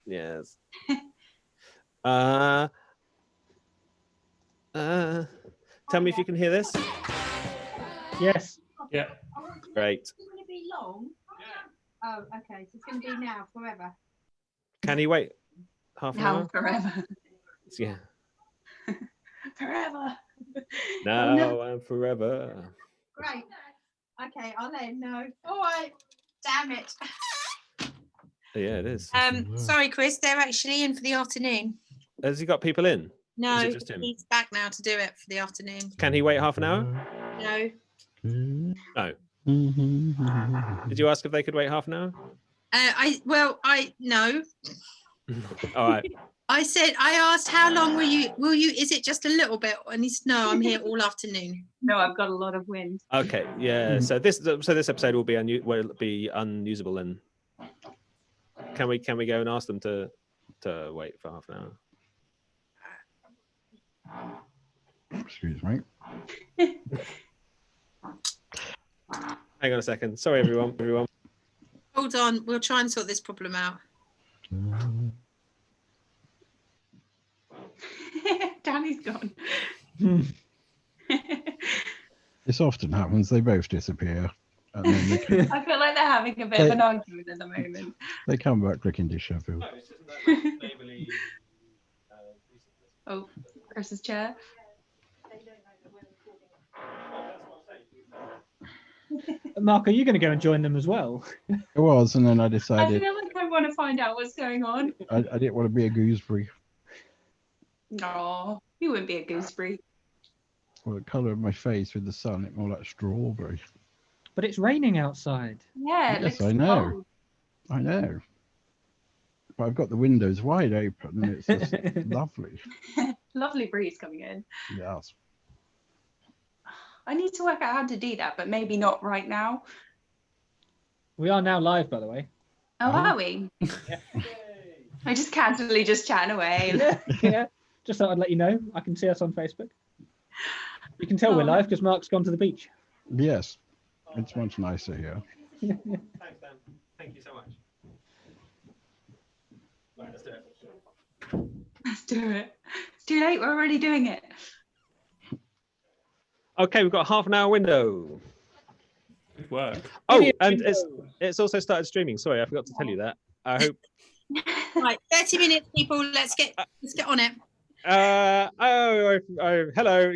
Yes. Tell me if you can hear this. Yes. Yeah. Great. Is it going to be long? Oh, okay. So it's going to be now forever. Can he wait half an hour? Forever. Yeah. Forever. Now no. and forever. Great. Okay, I'll let him know. All right. Damn it. Yeah, it is. Sorry, Chris. They're actually in for the afternoon. Has he got people in? No, Is it just him? he's back now to do it for the afternoon. Can he wait half an hour? No. No. Did you ask if they could wait half an hour? No. All right. I asked how long will you is it just a little bit? And he said, no, I'm here all afternoon. No, I've got a lot of wind. Okay. Yeah. So this episode will be unusable then. Can we go and ask them to wait for half an hour? Excuse me. Hang on a second. Sorry, everyone. Hold on, we'll try and sort this problem out. Danny's gone. This often happens. They both disappear. And then I feel like they're having a bit of an argument at the moment. they come back looking disheveled. Oh, Chris's chair. Mark, are you going to go and join them as well? It was, and then I I decided feel like I want to find out what's going on. I didn't want to be a gooseberry. No, you wouldn't be a gooseberry. Well, the colour of my face with the sun, it's more like strawberry. But it's raining outside. Yeah, it Yes, looks I know. cold. I know. But I've got the windows wide open, and it's just lovely. Lovely breeze coming in. Yes. I need to work out how to do that, but maybe not right now. We are now live, by the way. Oh, are we? I just casually just chatting away. Yeah. Just thought I'd let you know. I can see us on Facebook. You can tell we're live because Mark's gone to the beach. Yes. It's much nicer here. Thanks, Dan. Thank you so much. Right, let's do it. Let's do it. It's too late. We're already doing it. Okay, we've got half an hour window. Good work. Oh, Idiot and window. it's also started streaming. Sorry, I forgot to tell you that. I hope. Right, 30 minutes, people. Let's get on it. Hello.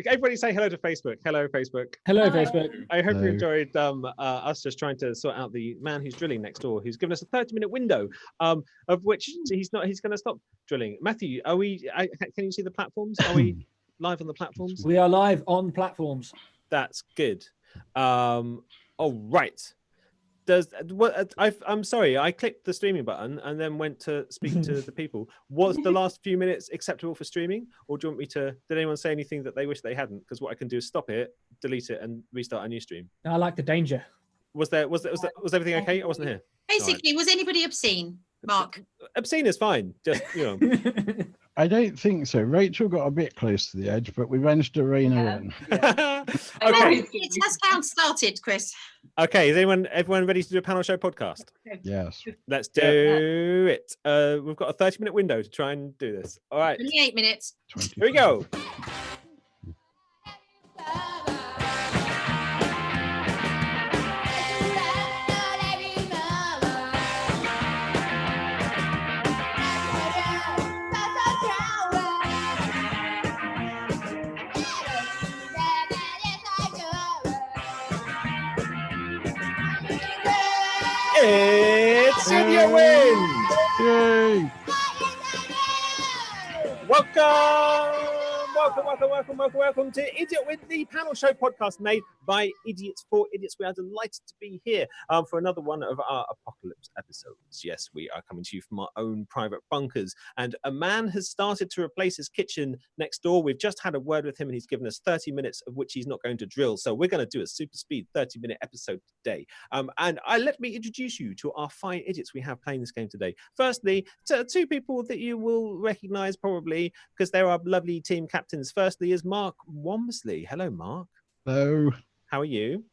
Everybody say hello to Facebook. Hello, Facebook. Hello, Hi. Facebook. I hope you Hello. enjoyed us just trying to sort out the man who's drilling next door, who's given us a 30-minute window, of which he's going to stop drilling. Matthew, are we? Can you see the platforms? Are we live on the platforms? We are live on platforms. That's good. All right. I'm sorry, I clicked the streaming button and then went to speak to the people. Was the last few minutes acceptable for streaming, or do you want me to? Did anyone say anything that they wish they hadn't? Because what I can do is stop it, delete it, and restart a new stream. I like the danger. Was everything okay? I wasn't here. Basically, was anybody obscene, Mark? Obscene is fine. Just I don't think so. Rachel got a bit close to the edge, but we managed to rein her in. Okay. It has count started, Chris. Okay. Is everyone ready to do a panel show podcast? Yes. Let's do it. We've got a 30-minute window to try and do this. All right. Only 8 minutes. 20. Here we go. It's Idiot Wind. Yay! Welcome to Idiot Wind, the panel show podcast made by idiots for idiots. We are delighted to be here for another one of our apocalypse episodes. Yes, we are coming to you from our own private bunkers, and a man has started to replace his kitchen next door. We've just had a word with him, and he's given us 30 minutes of which he's not going to drill. So we're going to do a super speed 30-minute episode today. Let me introduce you to our fine idiots we have playing this game today. Firstly, two people that you will recognise probably because they're our lovely team captains. Firstly is Mark Wamsley. Hello, Mark. Hello. How are you?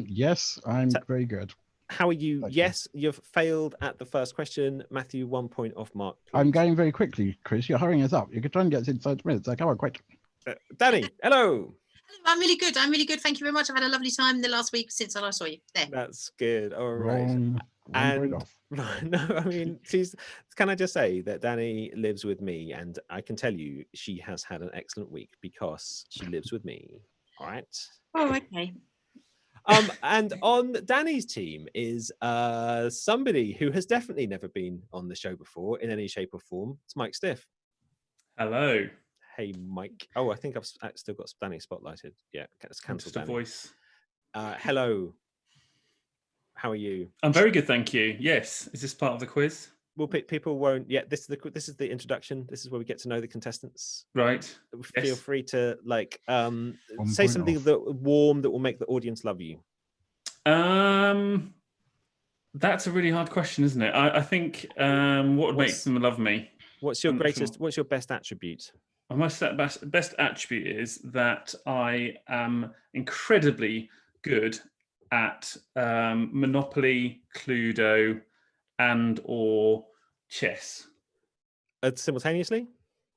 Yes, I'm very good. how are you? Thank you. Yes, you've failed at the first question. Matthew, 1 point off Mark. I'm please. going very quickly, Chris. You're hurrying us up. You could try and get us in 30 minutes. So come on, quick. Danny, hello. I'm really good. I'm really good. Thank you very much. I've had a lovely time the last week since I last saw you. There. That's good. All right. Wrong point And off. no, I mean, can I just say that Danny lives with me, and I can tell you she has had an excellent week because she lives with me. All right. Oh, okay. And on Danny's team is somebody who has definitely never been on the show before in any shape or form. It's Mike Stiff. Hello. Hey, Mike. Oh, I think I've still got Danny spotlighted. Yeah, it's cancelled. Just a Danny. voice. Hello. How are you? I'm very good, thank you. Yes. Is this part of the quiz? Well, people won't. Yeah, this is the introduction. This is where we get to know the contestants. Right. Feel Yes. free to say point something off. warm that will make the audience love you. That's a really hard question, isn't it? I think what would make What's- them love me? What's your I'm not greatest? sure. What's your best attribute? My best attribute is that I am incredibly good at Monopoly, Cluedo, and or chess. Simultaneously?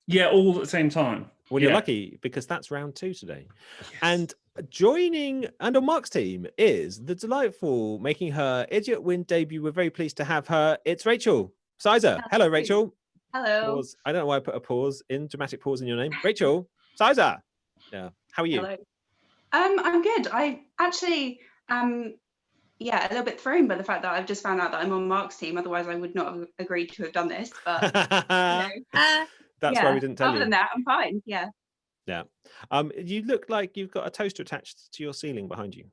Yeah, all at the same time. Well, you're Yeah. lucky because that's round 2 today. Yes. And joining and on Mark's team is the delightful, making her Idiot Win debut. We're very pleased to have her. It's Rachel Sizer. Hello, Rachel. Hello. Pause. I don't know why I put a dramatic pause in your name. Rachel Sizer. Yeah. How are you? Hello. I'm good. I actually a little bit thrown by the fact that I've just found out that I'm on Mark's team. Otherwise, I would not have agreed to have done this. But That's why we didn't tell other you. than that, I'm fine. Yeah. Yeah. You look like you've got a toaster attached to your ceiling behind you.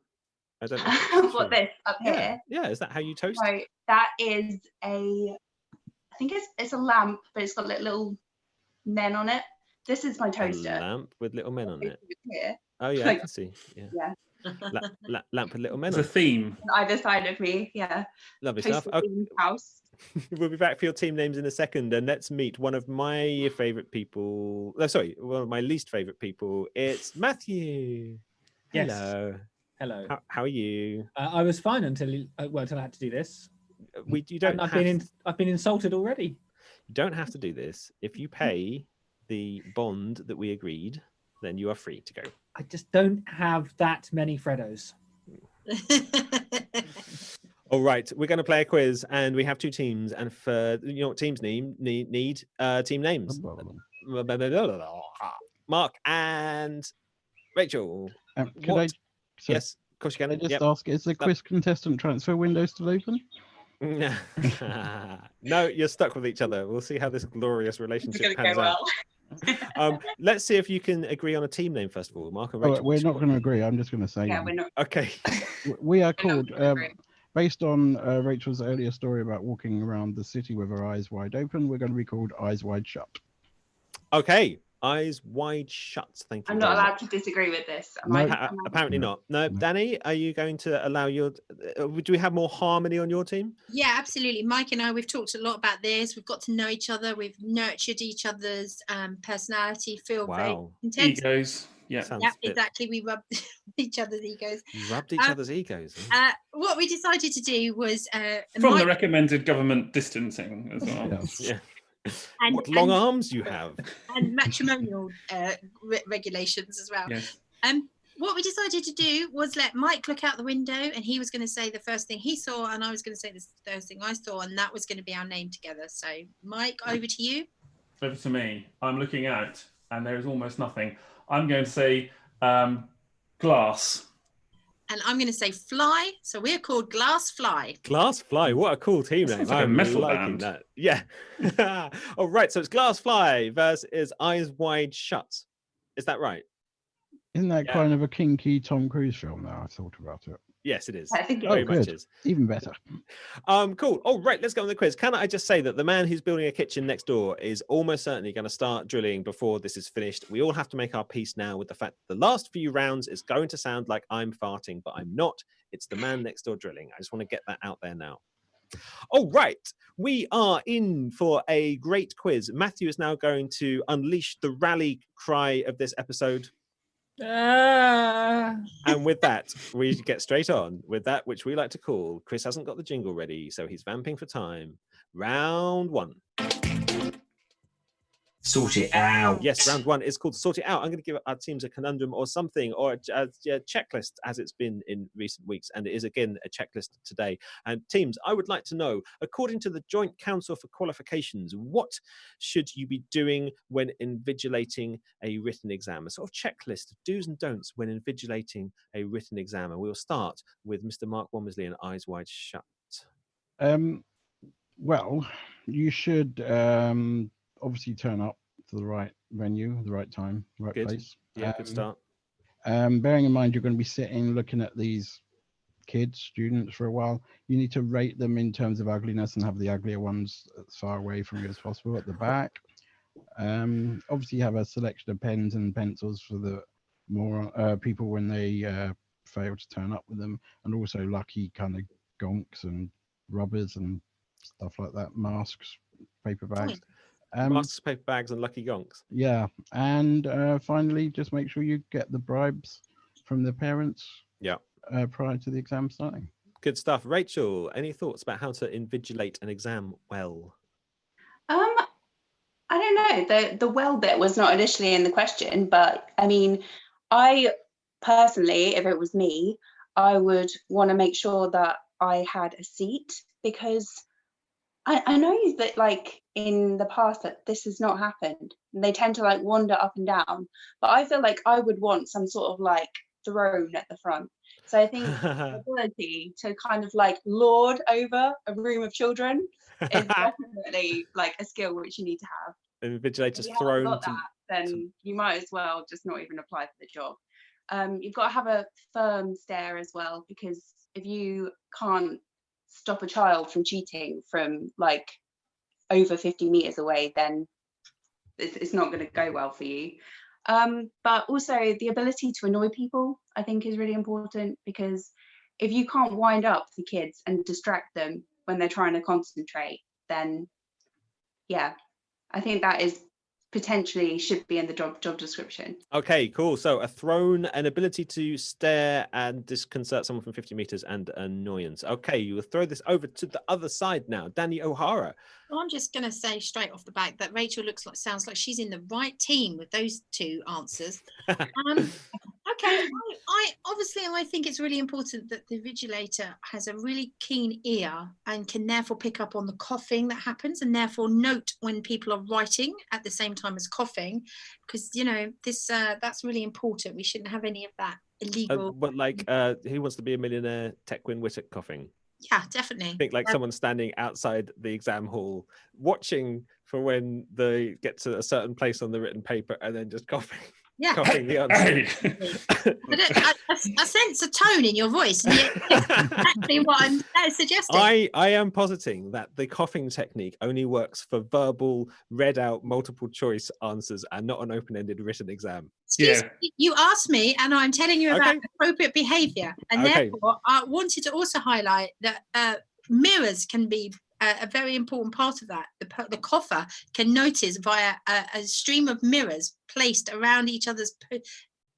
I don't know. if it's What true. this up Yeah. here? Yeah. Is that how you toast? So that is I think it's a lamp, but it's got little men on it. This is my A toaster. lamp with little men on it. Here, Oh yeah, I Like- can see. Yeah. Yeah. Lamp with little men There's on a it. theme. on either side of me. Yeah. Lovely stuff. Toaster themed house. We'll be back for your team names in a second, and let's meet one of my favorite people. Oh, sorry, one of my least favorite people. It's Matthew. Yes. Hello. Hello. How are you? I was fine until I had to do this. You don't And I've have been insulted already. you don't have to do this. If you pay the bond that we agreed, then you are free to go. I just don't have that many Freddos. All right, we're going to play a quiz, and we have 2 teams, and for what teams need team names. Mark and Rachel. Could I, so Yes, of course you can I can. just Yep. ask, is the quiz contestant transfer window still open? No, you're stuck with each other. We'll see how this glorious It's relationship gonna pans go out. well. Let's see if you can agree on a team name first of all. Mark and Oh, Rachel. we're not going to agree. I'm just going to say Yeah, we're not. Okay. we are we're not called, gonna agree. based on Rachel's earlier story about walking around the city with her eyes wide open, we're going to be called Eyes Wide Shut. Okay. Eyes wide shut. Thank you. I'm not very allowed much. to disagree with this. Am No. I? Apparently No. not. No, No. Danny, are you going to allow your? Do we have more harmony on your team? Yeah, absolutely. Mike and I, we've talked a lot about this. We've got to know each other. We've nurtured each other's personality. Feel very Wow. content. Egos. Yeah. Sounds Yeah, a bit- exactly. We rub each other's egos. Rubbed each Uh, other's egos. Huh? What we decided to do was From the Mike recommended government distancing as well. Yes. Yeah. and, What long and, arms you have. and matrimonial regulations as well. Yes. What we decided to do was let Mike look out the window, and he was going to say the first thing he saw, and I was going to say the first thing I saw, and that was going to be our name together. So, Mike, over to you. Over to me. I'm looking out, and there is almost nothing. I'm going to say glass. And I'm going to say fly. So we're called Glass Fly. Glass Fly, what a cool team That name. sounds like a I'm metal liking band. that. Yeah. All right, so it's Glass Fly versus Eyes Wide Shut. Is that right? Isn't that Yeah. kind of a kinky Tom Cruise film now? I thought about it. Yes, it is. I think it Very Oh, much good. is. Even better. Cool. All right, let's go on the quiz. Can I just say that the man who's building a kitchen next door is almost certainly going to start drilling before this is finished. We all have to make our peace now with the fact that the last few rounds is going to sound like I'm farting, but I'm not. It's the man next door drilling. I just want to get that out there now. All right, we are in for a great quiz. Matthew is now going to unleash the rally cry of this episode. And with that, we get straight on with that which we like to call, Chris hasn't got the jingle ready, so he's vamping for time. Round one. Sort it out. Yes, round one is called Sort It Out. I'm going to give our teams a conundrum or something, or a checklist as it's been in recent weeks. And it is, again, a checklist today. And teams, I would like to know, according to the Joint Council for Qualifications, what should you be doing when invigilating a written exam? A sort of checklist of do's and don'ts when invigilating a written exam. And we'll start with Mr. Mark Womersley and Eyes Wide Shut. Well, you should obviously turn up to the right venue, the right time, right Good. place. Yeah, good start. Bearing in mind you're going to be sitting looking at these kids, students for a while, you need to rate them in terms of ugliness and have the uglier ones as far away from you as possible at the back. Obviously have a selection of pens and pencils for the more people when they fail to turn up with them, and also lucky kind of gonks and rubbers and stuff like that, masks, paper bags. Masks, paper bags, and lucky gonks. Yeah, and finally, just make sure you get the bribes from the parents. Yeah. Prior to the exam starting. Good stuff. Rachel, any thoughts about how to invigilate an exam well? I don't know. The well bit was not initially in the question, but I mean, I personally, if it was me, I would want to make sure that I had a seat, because I know that like in the past that this has not happened. They tend to like wander up and down, but I feel like I would want some sort of like throne at the front. So I think the ability to kind of like lord over a room of children is definitely like a skill which you need to have. Invigilator's If you haven't throne. got that, then you might as well just not even apply for the job. You've got to have a firm stare as well, because if you can't stop a child from cheating from like over 50 meters away, then it's not going to go well for you. But also the ability to annoy people, I think, is really important, because if you can't wind up the kids and distract them when they're trying to concentrate, then yeah, I think that is potentially should be in the job description. Okay, cool. So a throne, an ability to stare and disconcert someone from 50 meters, and annoyance. Okay, you will throw this over to the other side now. Danny O'Hara. Well, I'm just going to say straight off the back that Rachel sounds like she's in the right team with those two answers. Okay, I think it's really important that the invigilator has a really keen ear and can therefore pick up on the coughing that happens, and therefore note when people are writing at the same time as coughing, because you know this that's really important. We shouldn't have any of that illegal. But like, Who Wants to Be a Millionaire? Tequin Whittock coughing. Yeah, definitely. I think like someone standing outside the exam hall, watching for when they get to a certain place on the written paper, and then just coughing. Yeah. Coughing the answer. I sense a tone in your voice. And exactly what I'm suggesting. I am positing that the coughing technique only works for verbal, read out, multiple choice answers, and not an open-ended written exam. Excuse me, you asked me, and I'm telling you about appropriate behaviour. And therefore, I wanted to also highlight that mirrors can be a very important part of that. The cougher can notice via a stream of mirrors placed around each other's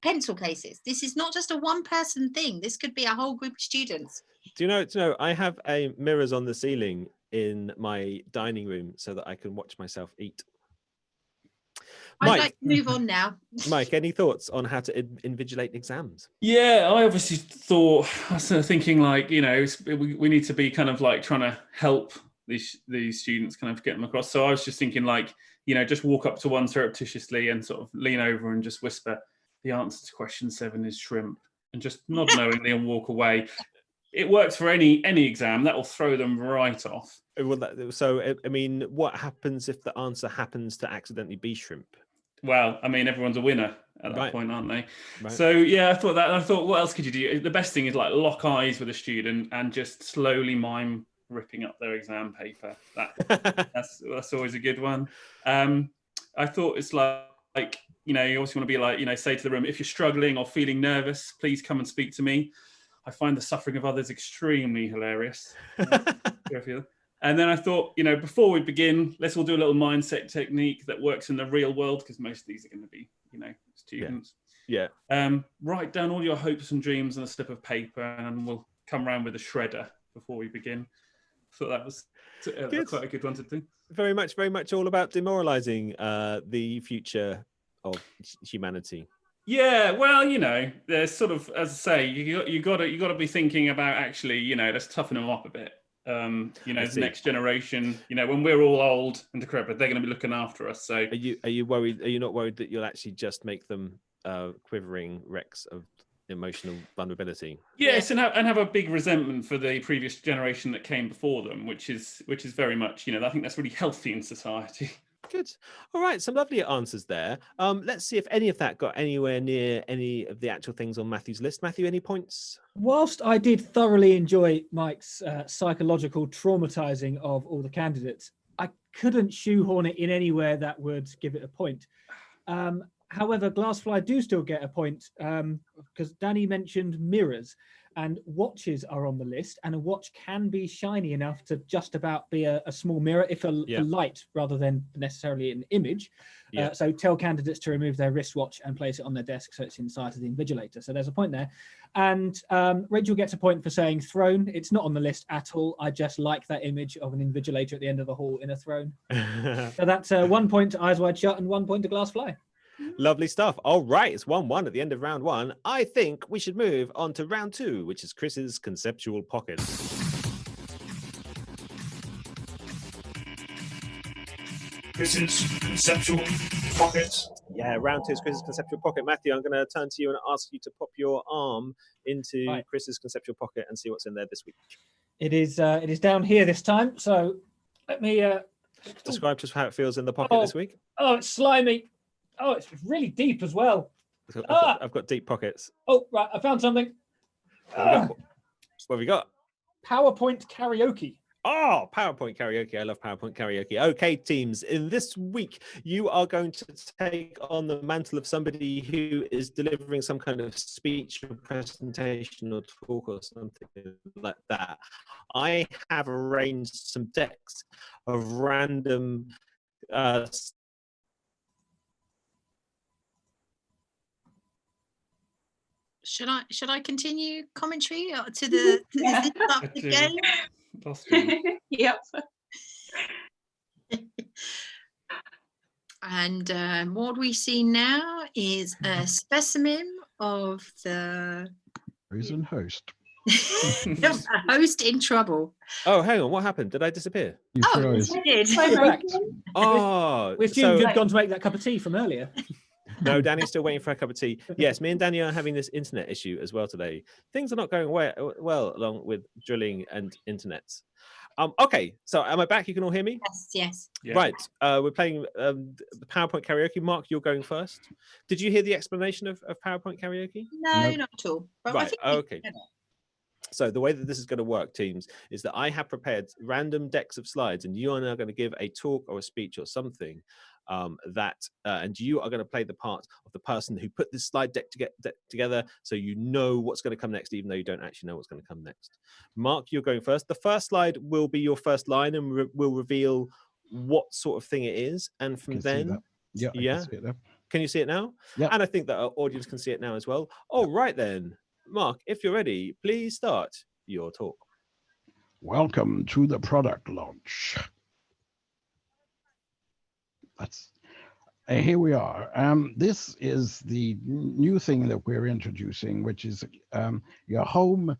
pencil cases. This is not just a one-person thing. This could be a whole group of students. Do you know, I have mirrors on the ceiling in my dining room so that I can watch myself eat. I'd like to move on now. Mike, any thoughts on how to invigilate exams? Yeah, I obviously thought, I was sort of thinking like, you know, we need to be kind of like trying to help these students kind of get them across. So I was just thinking like, you know, just walk up to one surreptitiously and sort of lean over and just whisper, the answer to question 7 is shrimp, and just nod knowingly and walk away. It works for any exam. That will throw them right off. So, I mean, what happens if the answer happens to accidentally be shrimp? Well, I mean, everyone's a winner at that point, aren't they? Right. So, yeah, I thought that. I thought, what else could you do? The best thing is like lock eyes with a student and just slowly mime ripping up their exam paper. That's always a good one. I thought it's like, you know, you always want to be like, you know, say to the room, if you're struggling or feeling nervous, please come and speak to me. I find the suffering of others extremely hilarious. And then I thought, you know, before we begin, let's all do a little mindset technique that works in the real world, because most of these are going to be, you know, students. Yeah. Write down all your hopes and dreams on a slip of paper, and we'll come round with a shredder before we begin. Thought that was quite a good one to do. Very much all about demoralizing the future of humanity. Yeah, well, there's sort of, as I say, you got to be thinking about actually, let's toughen them up a bit. The next generation, when we're all old and decrepit, they're going to be looking after us. So, are you worried? Are you not worried that you'll actually just make them quivering wrecks of emotional vulnerability? Yes, and have a big resentment for the previous generation that came before them, which is very much, I think that's really healthy in society. Good. All right, some lovely answers there. Let's see if any of that got anywhere near any of the actual things on Matthew's list. Matthew, any points? Whilst I did thoroughly enjoy Mike's psychological traumatizing of all the candidates, I couldn't shoehorn it in anywhere that would give it a point. However, Glassfly do still get a point because Danny mentioned mirrors, and watches are on the list, and a watch can be shiny enough to just about be a small mirror if a light rather than necessarily an image. So tell candidates to remove their wristwatch and place it on their desk so it's inside of the invigilator. So there's a point there. And Rachel gets a point for saying throne. It's not on the list at all. I just like that image of an invigilator at the end of the hall in a throne. So that's 1 point to Eyes Wide Shut and 1 point to Glassfly. Lovely stuff. All right, it's 1-1 at the end of round one. I think we should move on to round two, which is Chris's conceptual pocket. Chris's conceptual pocket. Yeah, round two is Chris's conceptual pocket. Matthew, I'm going to turn to you and ask you to pop your arm into Chris's conceptual pocket and see what's in there this week. It is down here this time. So let me describe just how it feels in the pocket this week. Oh, it's slimy. Oh, it's really deep as well. I've got deep pockets. Oh, right. I found something. What have we got? PowerPoint karaoke. Oh, PowerPoint karaoke. I love PowerPoint karaoke. Okay, teams, in this week, you are going to take on the mantle of somebody who is delivering some kind of speech or presentation or talk or something like that. I have arranged some decks of random Should I continue commentary to the start of the game? Yep. And what we see now is a specimen of the Prison host. a host in trouble. Oh, hang on. What happened? Did I disappear? You froze. I did. Oh, we assumed you'd gone to make that cup of tea from earlier. No, Danny's still waiting for a cup of tea. Yes, me and Danny are having this internet issue as well today. Things are not going well along with drilling and internet. Okay, so am I back? You can all hear me? Yes. Yeah. Right, we're playing the PowerPoint karaoke. Mark, you're going first. Did you hear the explanation of PowerPoint karaoke? No, Nope. not at all. But I Right, think okay. So the way that this is going to work, teams, is that I have prepared random decks of slides, and you are now going to give a talk or a speech or something and you are going to play the part of the person who put this slide deck together, so you know what's going to come next, even though you don't actually know what's going to come next. Mark, you're going first. The first slide will be your first line and will reveal what sort of thing it is, and from then, Yeah. yeah. Can you see it now? Yeah. And I think that our audience can see it now as well. All right then, Mark, if you're ready, please start your talk. Welcome to the product launch. Here we are. This is the new thing that we're introducing, which is your home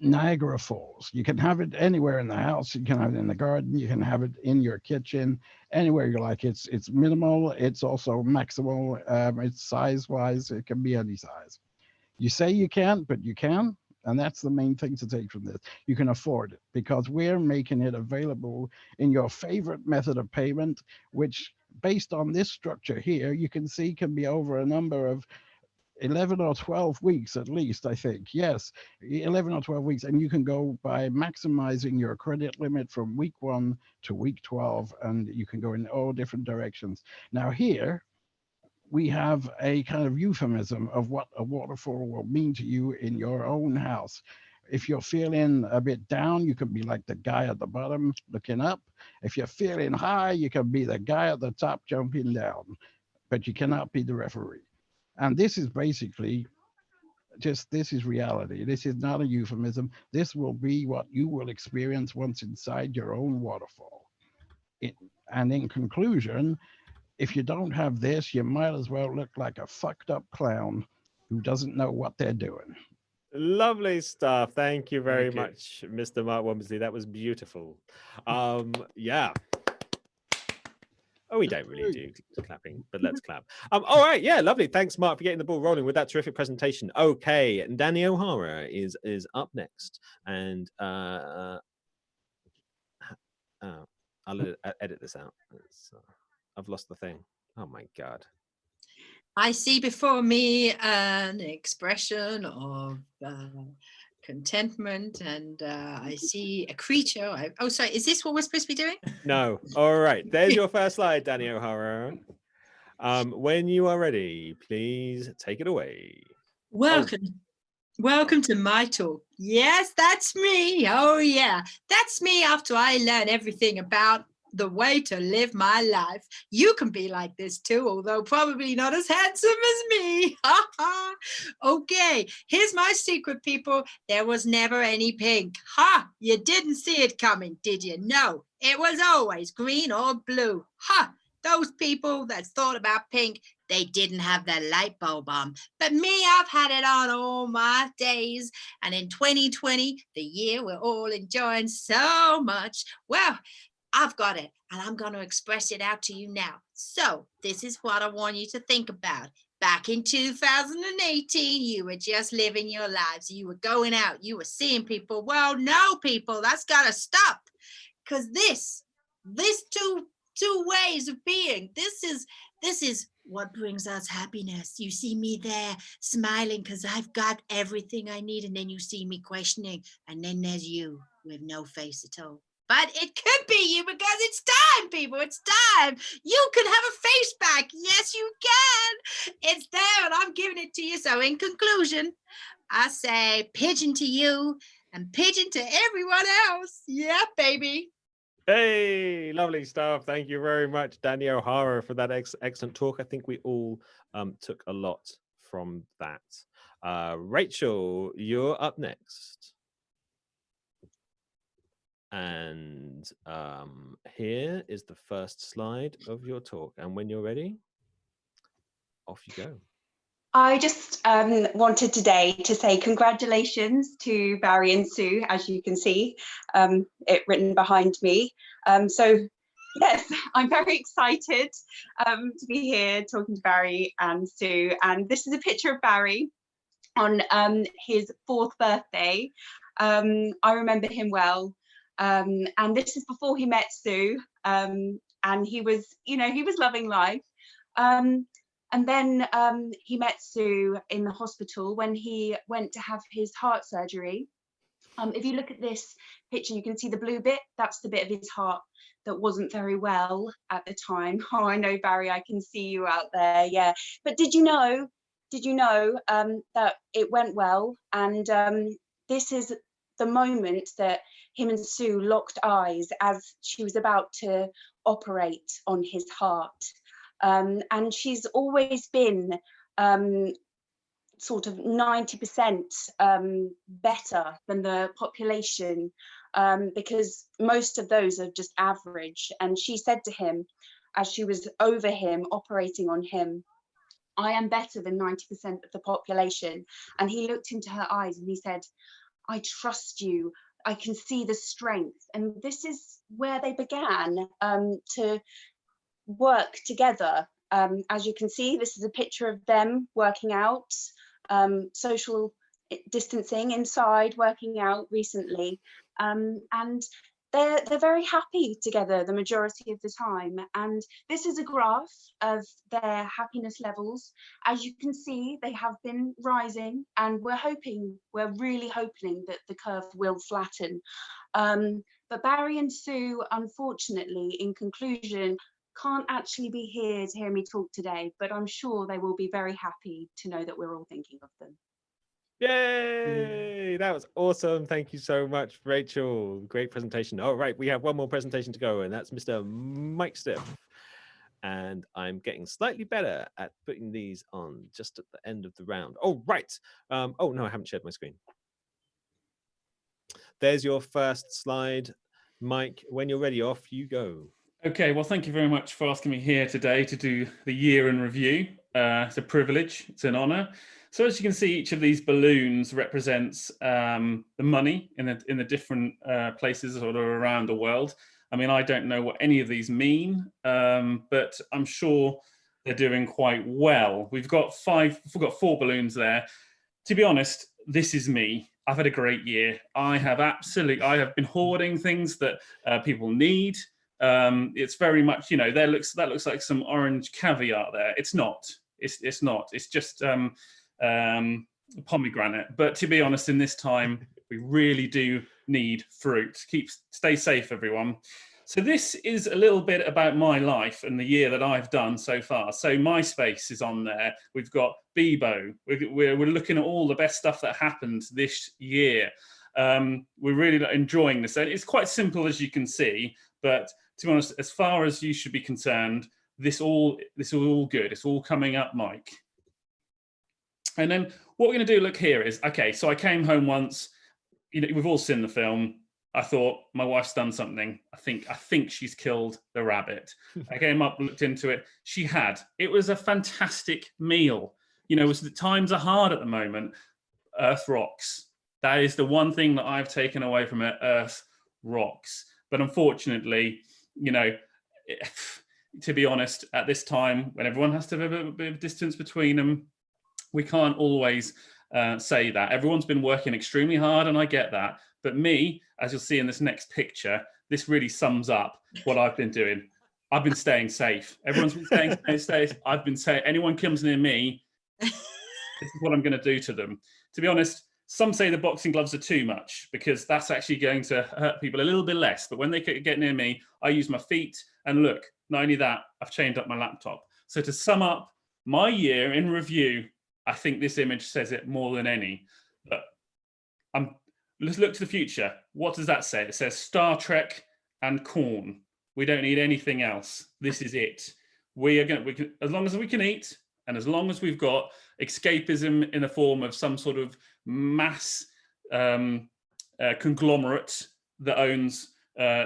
Niagara Falls. You can have it anywhere in the house. You can have it in the garden. You can have it in your kitchen, anywhere you like. It's minimal. It's also maximal. It's size-wise. It can be any size. You say you can't, but you can. And that's the main thing to take from this. You can afford it because we're making it available in your favorite method of payment, which based on this structure here, you can see can be over a number of 11 or 12 weeks at least, I think. Yes, 11 or 12 weeks. And you can go by maximizing your credit limit from week 1 to week 12, and you can go in all different directions. Now here, we have a kind of euphemism of what a waterfall will mean to you in your own house. If you're feeling a bit down, you can be like the guy at the bottom looking up. If you're feeling high, you can be the guy at the top jumping down. but you cannot be the referee. And this is basically this is reality. This is not a euphemism. This will be what you will experience once inside your own waterfall. And in conclusion, if you don't have this, you might as well look like a fucked up clown who doesn't know what they're doing. Lovely stuff. Thank you very Thank you. much, Mr. Mark Wombersley. That was beautiful. Yeah. Oh, we don't really do clapping, but let's clap. All right, yeah, lovely. Thanks, Mark, for getting the ball rolling with that terrific presentation. Okay, and Danny O'Hara is up next, and I'll edit this out. I've lost the thing. Oh my god. I see before me an expression of contentment, and I see a creature. Oh, sorry, is this what we're supposed to be doing? No. All right, there's your first slide, Danny O'Hara. When you are ready, please take it away. Welcome to my talk. Yes, that's me. Oh yeah, that's me after I learn everything about the way to live my life. You can be like this too, although probably not as handsome as me. Okay, here's my secret, people. There was never any pink. Ha! You didn't see it coming, did you? No, it was always green or blue. Ha! Those people that thought about pink, they didn't have their light bulb on. But me, I've had it on all my days. And in 2020, the year we're all enjoying so much, well, I've got it, and I'm going to express it out to you now. So this is what I want you to think about. Back in 2018, you were just living your lives. You were going out. You were seeing people. Well, no, people, that's got to stop. Because this two ways of being, this is what brings us happiness. You see me there smiling because I've got everything I need, and then you see me questioning, and then there's you with no face at all. But it could be you because it's time, people. It's time. You can have a face back. Yes, you can. It's there, and I'm giving it to you. So in conclusion, I say pigeon to you and pigeon to everyone else. Yeah, baby. Hey, lovely stuff. Thank you very much, Danny O'Hara, for that excellent talk. I think we all took a lot from that. Rachel, you're up next. And here is the first slide of your talk. And when you're ready, off you go. I just wanted today to say congratulations to Barry and Sue, as you can see, it written behind me. So yes, I'm very excited to be here talking to Barry and Sue. And this is a picture of Barry on his 4th birthday. I remember him well. And this is before he met Sue, and he was, he was loving life. And then he met Sue in the hospital when he went to have his heart surgery. If you look at this picture, you can see the blue bit. That's the bit of his heart that wasn't very well at the time. Oh, I know, Barry, I can see you out there. Yeah. But did you know that it went well? And this is the moment that him and Sue locked eyes as she was about to operate on his heart. And she's always been sort of 90% better than the population, because most of those are just average. And she said to him, as she was over him, operating on him, I am better than 90% of the population. And he looked into her eyes and he said, I trust you. I can see the strength. And this is where they began to work together. As you can see, this is a picture of them working out, social distancing inside, working out recently. And they're very happy together the majority of the time. And this is a graph of their happiness levels. As you can see, they have been rising, and we're really hoping that the curve will flatten. But Barry and Sue, unfortunately, in conclusion, can't actually be here to hear me talk today, but I'm sure they will be very happy to know that we're all thinking of them. Yay! That was awesome. Thank you so much, Rachel. Great presentation. All right, we have one more presentation to go, and that's Mr. Mike Stiff. and I'm getting slightly better at putting these on just at the end of the round. Oh, right. Oh, no, I haven't shared my screen. There's your first slide. Mike, when you're ready, off you go. Okay, well, thank you very much for asking me here today to do the year in review. It's a privilege, it's an honor. So as you can see, each of these balloons represents the money in the different places sort of around the world. I mean, I don't know what any of these mean, but I'm sure they're doing quite well. We've got 4 balloons there. To be honest, this is me. I've had a great year. I have been hoarding things that people need. It's very much, you know, that looks like some orange caviar there. It's not. It's not. It's just pomegranate. But to be honest, in this time, we really do need fruit. Stay safe, everyone. So this is a little bit about my life and the year that I've done so far. So MySpace is on there. We've got Bebo. We're looking at all the best stuff that happened this year. We're really enjoying this. And it's quite simple, as you can see. But to be honest, as far as you should be concerned, this is all good. It's all coming up, Mike. And then what we're going to do, look here, is, okay, so I came home once. You know, we've all seen the film. I thought, my wife's done something. I think she's killed the rabbit. I came up, looked into it. She had. It was a fantastic meal. You know, the times are hard at the moment. Earth rocks. That is the one thing that I've taken away from it. Earth rocks. But unfortunately, you know, to be honest, at this time, when everyone has to have a bit of distance between them, we can't always say that. Everyone's been working extremely hard, and I get that. But me, as you'll see in this next picture, this really sums up what I've been doing. I've been staying safe. Everyone's been staying safe. I've been saying, anyone comes near me, this is what I'm going to do to them. To be honest, some say the boxing gloves are too much because that's actually going to hurt people a little bit less. But when they get near me, I use my feet. And look, not only that, I've chained up my laptop. So to sum up my year in review, I think this image says it more than any. But let's look to the future. What does that say? It says Star Trek and corn. We don't need anything else. This is it. We can, as long as we can eat, and as long as we've got escapism in the form of some sort of mass conglomerate that owns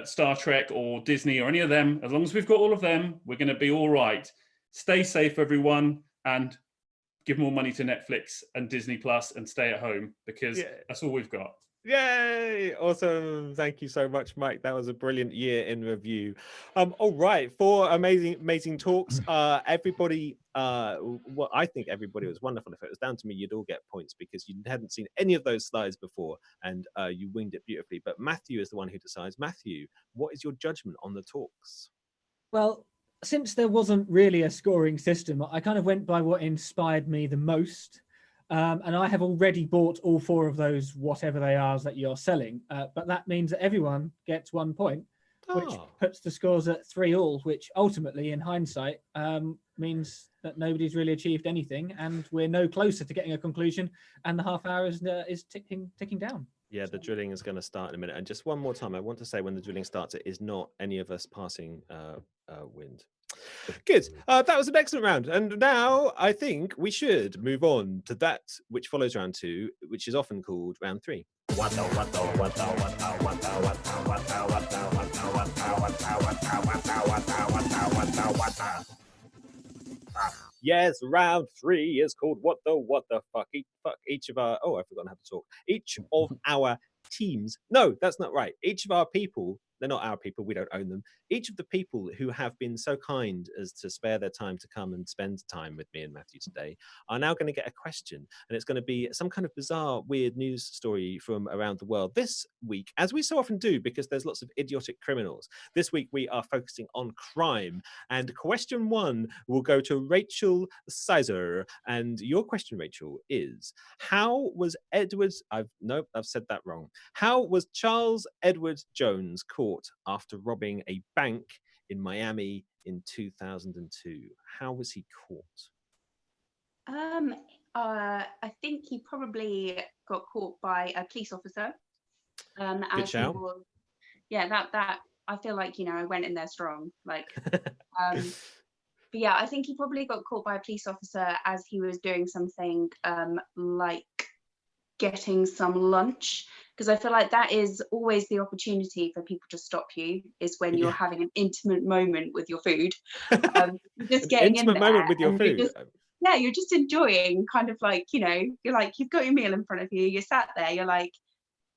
Star Trek or Disney or any of them, as long as we've got all of them, we're going to be all right. Stay safe, everyone, and give more money to Netflix and Disney Plus and stay at home, because that's all we've got. Yay! Awesome. Thank you so much, Mike. That was a brilliant year in review. All right, 4 amazing talks. Everybody, well, I think everybody was wonderful. If it was down to me, you'd all get points because you hadn't seen any of those slides before, and you winged it beautifully. But Matthew is the one who decides. Matthew, what is your judgment on the talks? Well, since there wasn't really a scoring system, I kind of went by what inspired me the most. And I have already bought all 4 of those, whatever they are, that you're selling. But that means that everyone gets 1 point, which puts the scores at 3-all, which ultimately, in hindsight, means that nobody's really achieved anything, and we're no closer to getting a conclusion. And the half hour is ticking down. Yeah, the drilling is going to start in a minute. And just one more time, I want to say when the drilling starts, it is not any of us passing wind. Good. That was an excellent round. And now I think we should move on to that which follows round 2, which is often called round 3. Yes, round 3 is called what the fuck. Each of our, I've forgotten how to talk. Each of our teams. No, that's not right. Each of our people, they're not our people, we don't own them. Each of the people who have been so kind as to spare their time to come and spend time with me and Matthew today are now going to get a question. And it's going to be some kind of bizarre, weird news story from around the world. This week, as we so often do, because there's lots of idiotic criminals, this week we are focusing on crime. And question 1 will go to Rachel Sizer. And your question, Rachel, is how was I've said that wrong. How was Charles Edward Jones caught after robbing a bank in Miami in 2002? How was he caught? I think he probably got caught by a police officer. Good shout. That I feel like, I went in there strong. Like, But yeah, I think he probably got caught by a police officer as he was doing something like getting some lunch, because I feel like that is always the opportunity for people to stop you, is when you're having an intimate moment with your food. Just getting intimate in there moment with your and you're food. you're just enjoying, kind of like, you know, you're like, you've got your meal in front of you, you're sat there, you're like,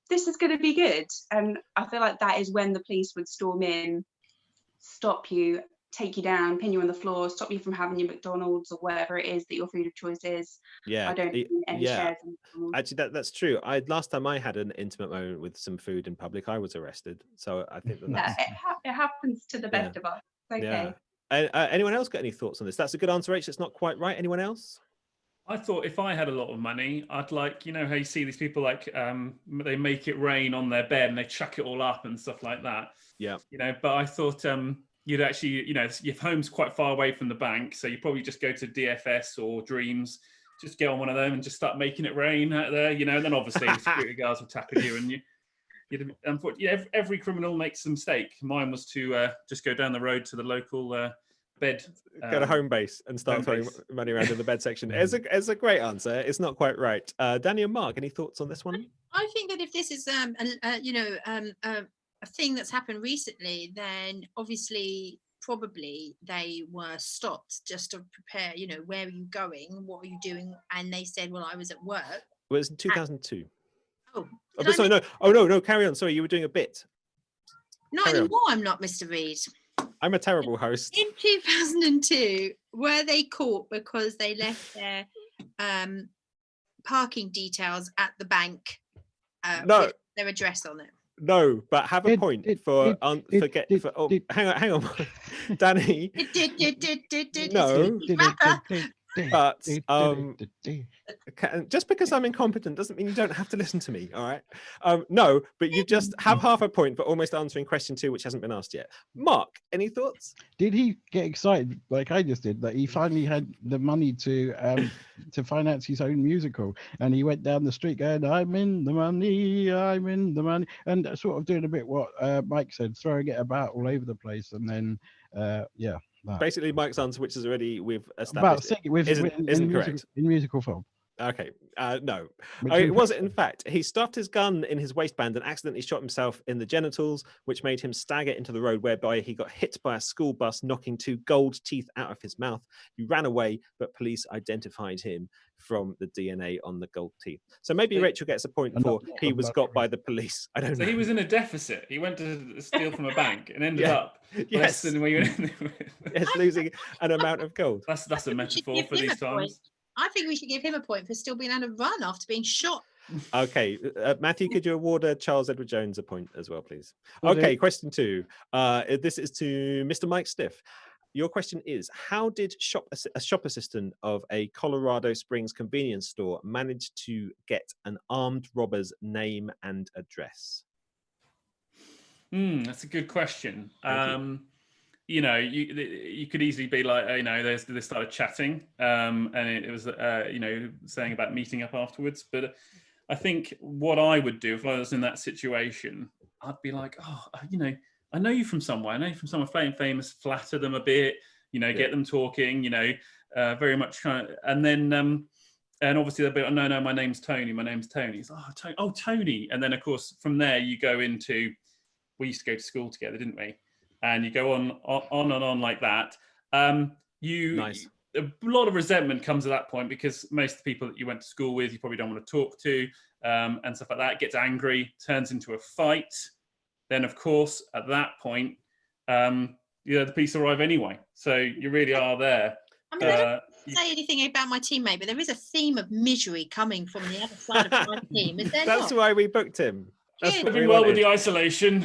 this is going to be good. And I feel like that is when the police would storm in, stop you, take you down, pin you on the floor, stop you from having your McDonald's or whatever it is that your food of choice is. Yeah, I don't need any shares in McDonald's. Actually, that's true. Last time I had an intimate moment with some food in public, I was arrested. So I think that's It happens to the best of us. It's okay. Anyone else got any thoughts on this? That's a good answer, Rach. It's not quite right. Anyone else? I thought if I had a lot of money, I'd like, you know how you see these people like they make it rain on their bed and they chuck it all up and stuff like that. Yeah. You know, but I thought you'd actually, you know, your home's quite far away from the bank, so you probably just go to DFS or Dreams, just get on one of them and just start making it rain out there, you know. And then obviously the security guards will tackle you, and every criminal makes a mistake. Mine was to just go down the road to the local bed, go to home base and start throwing money around in the bed section. It's a great answer. It's not quite right. Danny and Mark, any thoughts on this one? I think that if this is a thing that's happened recently, then obviously probably they were stopped just to prepare, you know, where are you going, what are you doing, and they said, well, I was at work. Well, it was in 2002. Sorry, no, carry on. Sorry, you were doing a bit. Not anymore, I'm not, Mr. Reed. I'm a terrible host. In 2002, were they caught because they left their parking details at the bank with their address on it? No, but have a point for hang on, Danny. No, but just because I'm incompetent doesn't mean you don't have to listen to me. All right. No, but you just have half a point for almost answering question 2, which hasn't been asked yet. Mark, any thoughts? Did he get excited like I just did that he finally had the money to finance his own musical, and he went down the street going, I'm in the money, and sort of doing a bit what Mike said, throwing it about all over the place, and then basically Mike's answer, which is already we've established, isn't correct in musical film. Okay, no, it was in fact he stuffed his gun in his waistband and accidentally shot himself in the genitals, which made him stagger into the road, whereby he got hit by a school bus, knocking 2 gold teeth out of his mouth. He ran away, but police identified him from the DNA on the gold teeth. So maybe Rachel gets a point for he was got by the police. I don't know. So he was in a deficit. He went to steal from a bank and ended up yes, losing an amount of gold. That's a metaphor for these times. I think we should give him a point for still being able to run after being shot. Okay, Matthew, could you award Charles Edward Jones a point as well, please? Okay, question 2. This is to Mr. Mike Stiff. Your question is, how did a shop assistant of a Colorado Springs convenience store manage to get an armed robber's name and address? That's a good question. You know, you could easily be like, you know, they started chatting, and it was, you know, saying about meeting up afterwards. But I think what I would do if I was in that situation, I'd be like, oh, you know, I know you from somewhere. I know you from somewhere famous. Flatter them a bit, you know, get them talking. You know, very much kind of, and then, and obviously they'll be like, no, my name's Tony. My name's Tony. It's, Tony. And then of course from there you go into, we used to go to school together, didn't we? And you go on and on like that. Nice. A lot of resentment comes at that point, because most of the people that you went to school with, you probably don't want to talk to, and stuff like that. It gets angry, turns into a fight. Then, of course, at that point, the police arrive anyway. So you really are there. I mean, I don't say anything about my teammate, but there is a theme of misery coming from the other side of my team. Is there That's not? why we booked him. That's what Doing well with the isolation.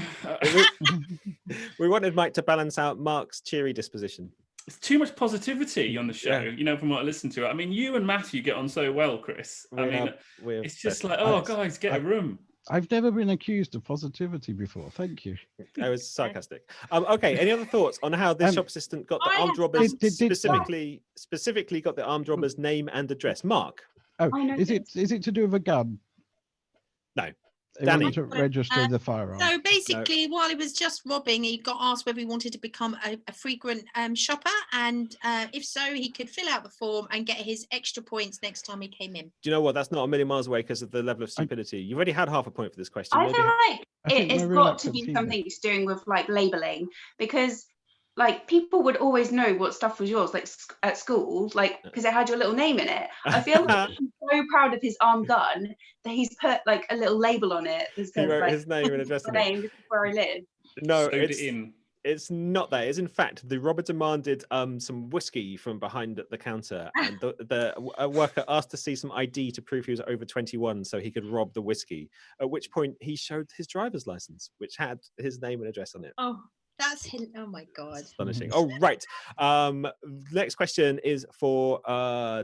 We wanted Mike to balance out Mark's cheery disposition. It's too much positivity on the show, you know, from what I listen to. I mean, you and Matthew get on so well, Chris. It's just like, guys, get a room. I've never been accused of positivity before. Thank you. I was sarcastic. Okay, any other thoughts on how this shop assistant got the armed robbers, specifically got the armed robbers' name and address? Mark? Oh, is it to do with a gun? No. They Danny. wanted to register the firearm. So basically, while he was just robbing, he got asked whether he wanted to become a frequent shopper, and if so, he could fill out the form and get his extra points next time he came in. Do you know what? That's not a million miles away because of the level of stupidity. You've already had half a point for this question. I Maybe- feel like I think it's my got to reluctance be either. something it's doing with like labeling, because like people would always know what stuff was yours, like at school, like because it had your little name in it. I feel like he's so proud of his armed gun that he's put like a little label on it that He says wrote like his name and address my on it. name, this is where I live. No, Sewed it in. it's not that. It's in fact the robber demanded some whiskey from behind the counter, and a worker asked to see some ID to prove he was over 21 so he could rob the whiskey. At which point he showed his driver's license, which had his name and address on it. Oh, oh my God. Astonishing. Oh, right. Next question is for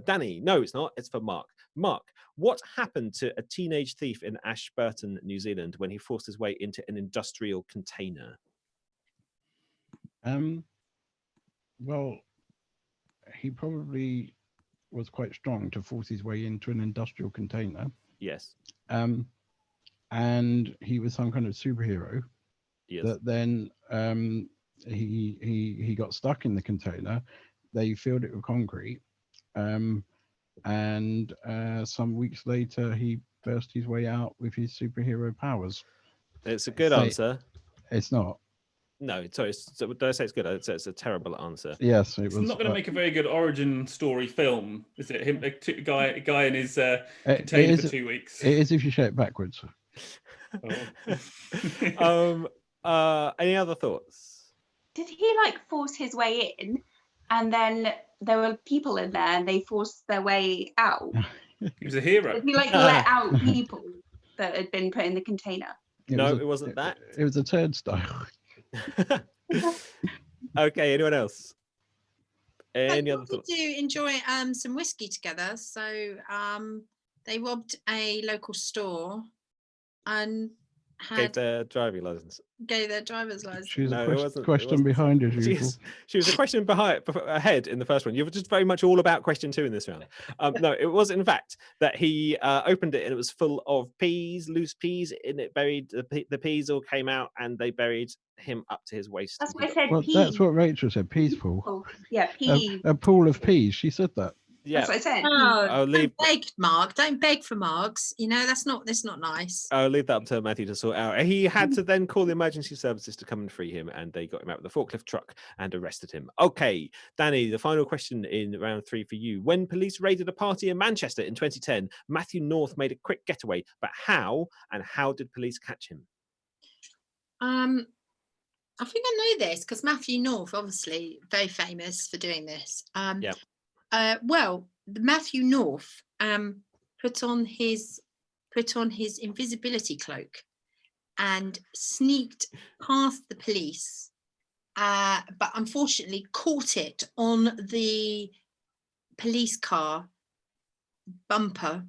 Danny. No, it's not. It's for Mark. Mark, what happened to a teenage thief in Ashburton, New Zealand, when he forced his way into an industrial container? Well, he probably was quite strong to force his way into an industrial container. Yes. And he was some kind of superhero. Yes. That then he got stuck in the container. They filled it with concrete, and some weeks later he burst his way out with his superhero powers. It's a good Say- answer. It's not. No, sorry. So did I say it's good? I'd say it's a terrible answer. Yes, it It's was. not going to make a very good origin story film, is it? Him, a guy in his it container for is- 2 weeks. It is if you show it backwards. Any other thoughts? Did he like force his way in, and then there were people in there and they forced their way out? He was a hero. Did he like let out people that had been put in the container? No, it wasn't that. It was a turnstile. Okay, anyone else? But Any they other thoughts? do enjoy some whiskey together. So they robbed a local store and Gave their driving license. gave their driver's license. She's No, a it question, wasn't- it question wasn't- behind as usual. She was a question ahead in the first one. You were just very much all about question 2 in this round. No, it was in fact that he opened it and it was full of peas, loose peas in it, buried. The peas all came out and they buried him up to his waist. That's and why he I got- said Well, peas. that's what Rachel said. Peaceful. Oh, yeah, peas. A pool of peas. She said that. Yeah, That's what I said. Oh, I'll leave. don't beg, Mark. Don't beg for marks. You know that's not nice. I'll leave that up to Matthew to sort out. He had to then call the emergency services to come and free him, and they got him out with a forklift truck and arrested him. Okay, Danny, the final question in round 3 for you. When police raided a party in Manchester in 2010, Matthew North made a quick getaway, but how and how did police catch him? I think I know this because Matthew North, obviously very famous for doing this. Yep. Well, Matthew North put on his invisibility cloak and sneaked past the police, but unfortunately caught it on the police car bumper,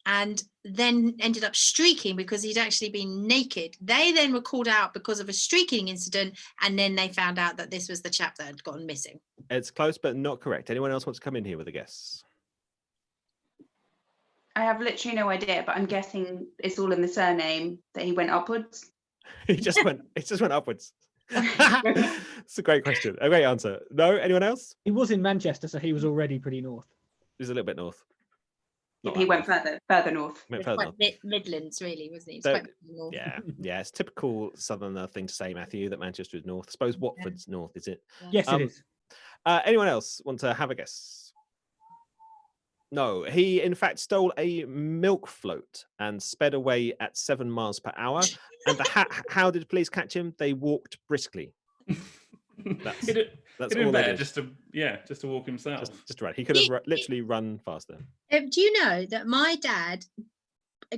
and then ended up streaking because he'd actually been naked. They then were called out because of a streaking incident, and then they found out that this was the chap that had gone missing. It's close, but not correct. Anyone else want to come in here with a guess? I have literally no idea, but I'm guessing it's all in the surname that he went upwards. It just went upwards. It's a great question. A great answer. No, anyone else? He was in Manchester, so he was already pretty north. He's a little bit north. Not He that went north. further north. Went It's further quite north. Midlands, really, wasn't it? It's So- quite north. Yeah, it's typical southerner thing to say, Matthew, that Manchester is north. I suppose Watford's north, is it? Yes, Um, it is. Anyone else want to have a guess? No, he in fact stole a milk float and sped away at 7 miles per hour. And how did police catch him? They walked briskly. That's He'd that's been all they better did. just to walk himself. Just run. He could have literally run faster. Do you know that my dad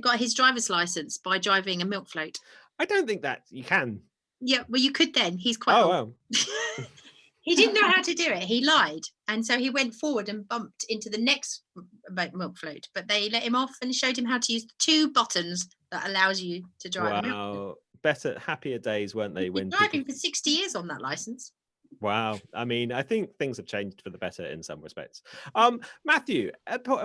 got his driver's license by driving a milk float? I don't think that you can. Yeah, well, you could then. He's quite Oh, old. wow. He didn't know how to do it. He lied. And so he went forward and bumped into the next milk float. But they let him off and showed him how to use the 2 buttons that allows you to drive a milk float. Wow. Better, happier days, weren't they? He's When been driving people... for 60 years on that license. Wow. I mean, I think things have changed for the better in some respects. Matthew,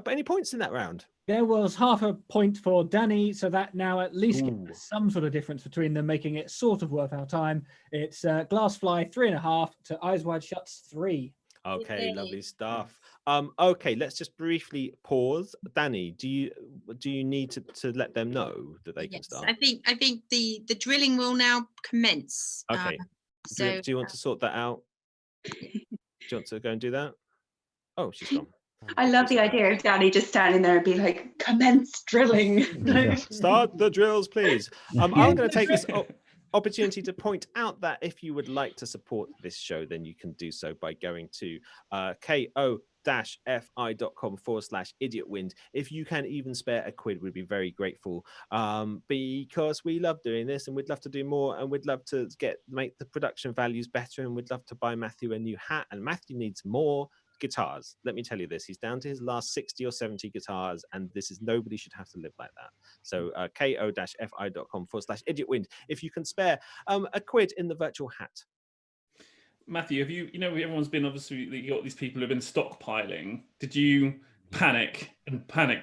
any points in that round? There was half a point for Danny, so that now at least Ooh. gives some sort of difference between them, making it sort of worth our time. It's Glassfly 3.5 to Eyes Wide Shut 3. Okay, Yay. lovely stuff. Okay, let's just briefly pause. Danny, do you need to let them know that they can Yes, start? I think the drilling will now commence. Okay. So Do you want to sort that out? Do you want to go and do that? Oh, she's gone. I love the idea of Danny just standing there and be like, commence drilling. Yes. Start the drills, please. I'm going to take this opportunity to point out that if you would like to support this show, then you can do so by going to ko-fi.com/idiotwind. If you can even spare a quid, we'd be very grateful, because we love doing this and we'd love to do more, and we'd love to make the production values better, and we'd love to buy Matthew a new hat, and Matthew needs more guitars. Let me tell you this, he's down to his last 60 or 70 guitars, and nobody should have to live like that. So ko-fi.com/idiotwind. If you can spare a quid in the virtual hat. Matthew, have you know, everyone's been, obviously, you got these people who've been stockpiling. Did you panic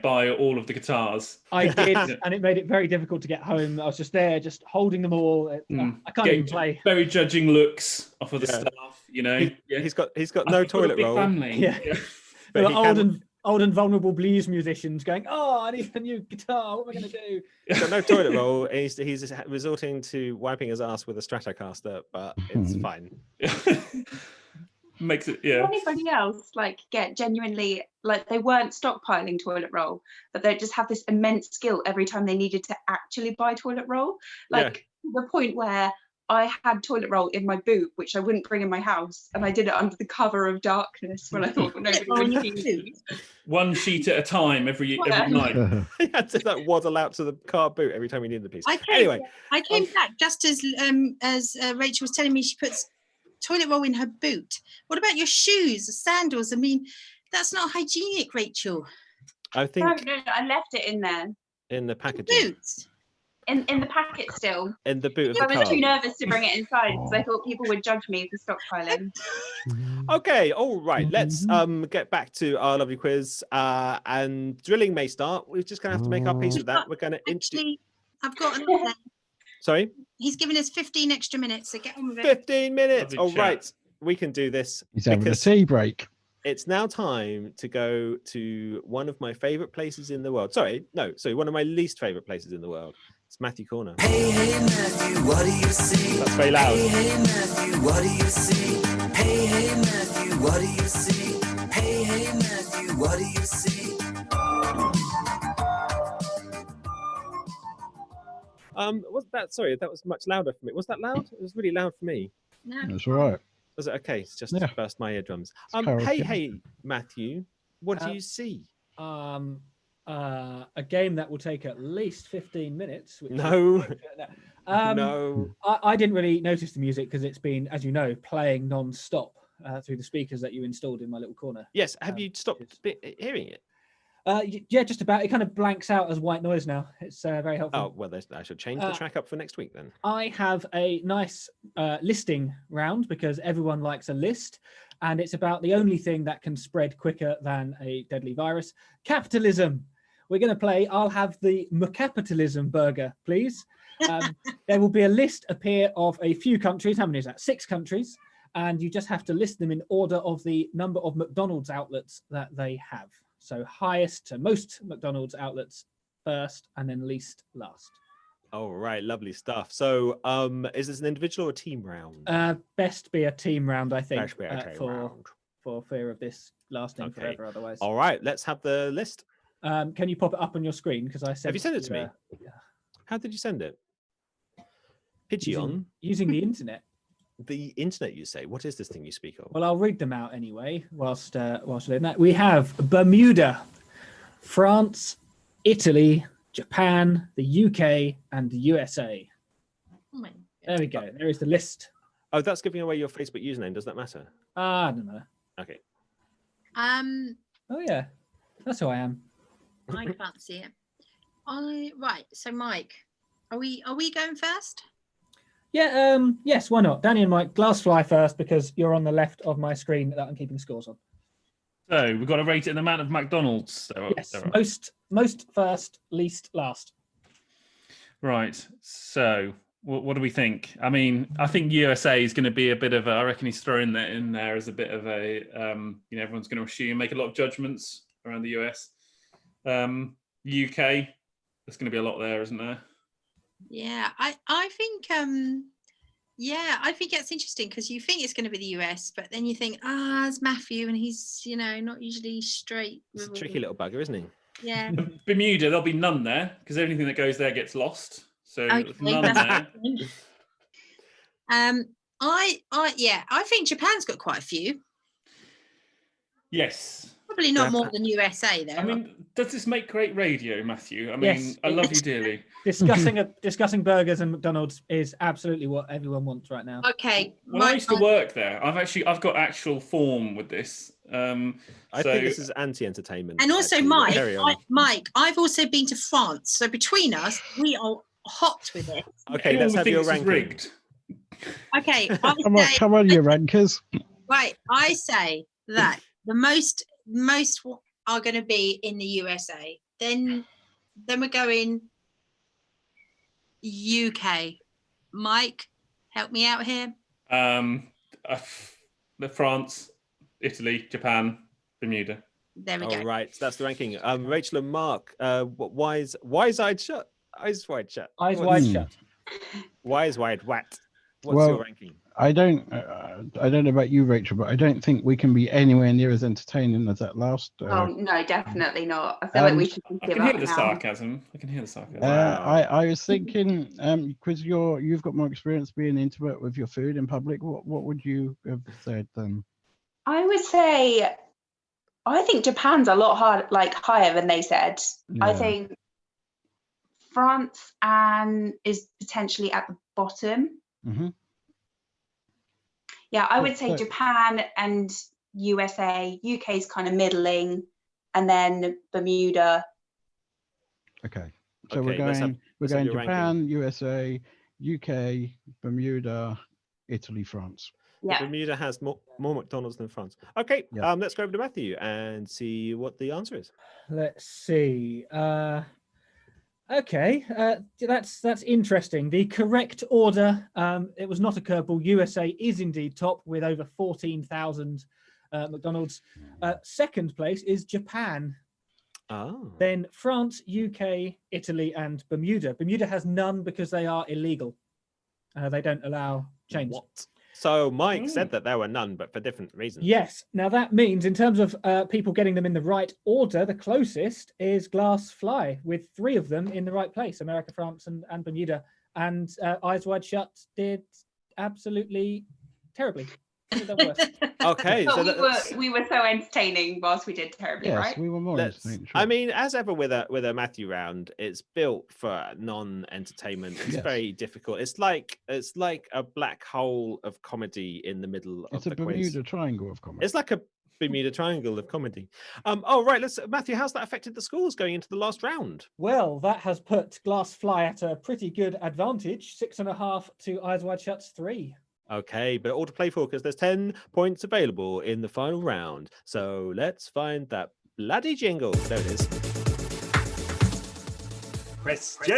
buy all of the guitars? I did, and it made it very difficult to get home. I was just there, just holding them all. I can't even play. Very judging looks off of the staff, you know. He's got no toilet roll. Family. Yeah. But old and vulnerable blues musicians going, oh, I need a new guitar. What am I going to do? He's got no toilet roll. He's resorting to wiping his ass with a Stratocaster, but it's fine. Makes it, Did anybody else get genuinely, they weren't stockpiling toilet roll, but they just have this immense skill every time they needed to actually buy toilet roll, to the point where I had toilet roll in my boot, which I wouldn't bring in my house, and I did it under the cover of darkness when I thought nobody would see. One sheet at a time every night. He had to waddle out to the car boot every time he needed a piece. I came back just as Rachel was telling me she puts toilet roll in her boot. What about your shoes, the sandals? I mean, that's not hygienic, Rachel. I think No, I left it in there. In the packaging. Boots. In the packet still. In the boot of I the was car. too nervous to bring it inside because I thought people would judge me for stockpiling. Okay, all right. Let's get back to our lovely quiz. And drilling may start. We're just going to have to make our peace with that. We're going to Actually, I've got another. Sorry? He's given us 15 extra minutes, so get on with it. 15 minutes. Lovely All chat. right. We can do this. He's having a because tea break. It's now time to go to one of my favorite places in the world. Sorry, one of my least favorite places in the world. It's Matthew Corner. Hey, hey, Matthew, what do you see? That's very loud. Hey, hey, Matthew, what do you see? Hey, hey, Matthew, what do you see? Hey, hey, Matthew, what do you see? Was that? Sorry, that was much louder for me. Was that loud? It was really loud for me. No. That's all right. Was it okay? It's just Yeah. burst my eardrums. karaoke. Hey, Matthew, what do you see? A game that will take at least 15 minutes. Which No. is, No. I didn't really notice the music because it's been, as you know, playing non-stop through the speakers that you installed in my little corner. Yes. Have you stopped hearing it? Yeah, just about. It kind of blanks out as white noise now. It's very helpful. Oh well, I should change the track up for next week then. I have a nice listing round because everyone likes a list, and it's about the only thing that can spread quicker than a deadly virus: capitalism. We're going to play I'll have the McCapitalism burger, please. There will be a list appear of a few countries. How many is that? 6 countries. And you just have to list them in order of the number of McDonald's outlets that they have. So highest to most McDonald's outlets first, and then least last. All right, lovely stuff. So, is this an individual or a team round? Best be a team round, I think, Best be a team round. for fear of this lasting forever otherwise. All right, let's have the list. Can you pop it up on your screen? Because I sent. Have you sent it to me? How did you send it? Pidgeon? Using the internet. The internet, you say? What is this thing you speak of? Well, I'll read them out anyway. Whilst we're doing that, we have Bermuda, France, Italy, Japan, the UK, and the USA. Oh my There we go. There is the list. Oh, that's giving away your Facebook username. Does that matter? I don't know. Okay. Oh yeah, that's who I am. I can't see it. Right. So, Mike, are we going first? Yeah. Yes. Why not? Danny and Mike, Glassfly first because you're on the left of my screen that I'm keeping scores on. So we've got to rate it in the amount of McDonald's. Yes, most first, least last. Right. So what do we think? I mean, I think USA is going to be a bit of I reckon he's throwing that in there as a bit of a, everyone's going to assume, make a lot of judgments around the US. UK, there's going to be a lot there, isn't there? Yeah, I think I think it's interesting because you think it's going to be the US, but then you think, it's Matthew, and he's not usually straight. It's a tricky little bugger, isn't he? Yeah. Bermuda, there'll be none there because everything that goes there gets lost. So Okay, none that's there. I think Japan's got quite a few. Yes. Probably not more than USA though. I mean, does this make great radio, Matthew? I mean, Yes. I love you dearly. Discussing burgers and McDonald's is absolutely what everyone wants right now. Okay. When I used to work there, I've got actual form with this. I think this is anti-entertainment. And also, actually. Mike, I've also been to France. So between us, we are hot with it. Okay, let's have your ranking. Rigged. Okay. Come on, you rankers. Right. I say that the most are going to be in the USA. Then we're going UK. Mike, help me out here. The France, Italy, Japan, Bermuda. There we go. All right, that's the ranking. Rachel and Mark, wise-eyed shut. Eyes wide shut. Eyes wide shut. Wise wide what? What's your ranking? I don't know about you, Rachel, but I don't think we can be anywhere near as entertaining as that last. Oh no, definitely not. I feel like we should I give can hear up the now. sarcasm. I was thinking, because you've got more experience being intimate with your food in public. What would you have said then? I would say, I think Japan's a lot higher than they said. I Yeah. think France is potentially at the bottom. Mm-hmm. Yeah, I would say So- Japan and USA. UK's kind of middling, and then Bermuda. Okay, so Okay, we're going let's have your Japan, USA, UK, Bermuda, Italy, France. Yeah. Bermuda has more McDonald's than France. Okay, Yeah. let's go over to Matthew and see what the answer is. Let's see. Okay, that's interesting. The correct order, it was not a curveball. USA is indeed top with over 14,000 McDonald's. Second place is Japan. Oh. Then France, UK, Italy, and Bermuda. Bermuda has none because they are illegal. They don't allow chains. What? So Mike said that there were none, but for different reasons. Yes. Now that means, in terms of people getting them in the right order, the closest is Glass Fly, with 3 of them in the right place: America, France, and Bermuda. And Eyes Wide Shut did absolutely terribly. Okay, But we were so entertaining whilst we did terribly, Yes, right? we were more entertaining. I mean, as ever with a Matthew round, it's built for non-entertainment. It's Yes. very difficult. It's like a black hole of comedy in the middle It's of a the quiz. Bermuda Triangle of comedy. It's like a Bermuda Triangle of comedy. Right. Matthew, how's that affected the scores going into the last round? Well, that has put Glass Fly at a pretty good advantage, 6.5 to Eyes Wide Shut's 3. Okay, but all to play for because there's 10 points available in the final round. So let's find that bloody jingle. There it is.